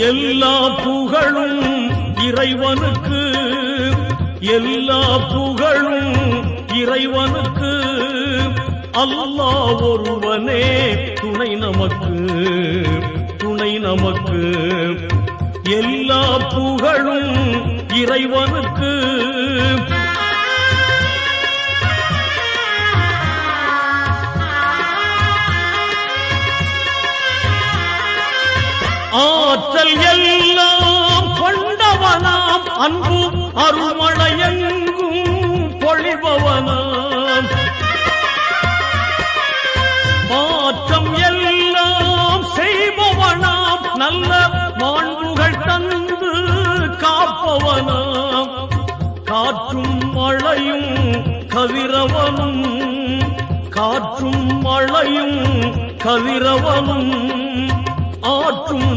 எல்லா புகழும் இறைவனுக்கு, எல்லா புகழும் இறைவனுக்கு. அல்லாஹ் ஒருவனே துணை நமக்கு, துணை நமக்கு. எல்லா புகழும் இறைவனுக்கு. ஆற்றல் எல்லாம் கொண்டவனாம், அன்பு அருள்மழையெங்கும் பொழிபவனாம். மாற்றம் எல்லாம் செய்பவனாம், நல்ல மாண்புகள் தந்து காப்பவனாம். காற்றும் மழையும் கதிரவனும், காற்றும் மழையும் கதிரவனும் ஆற்றும்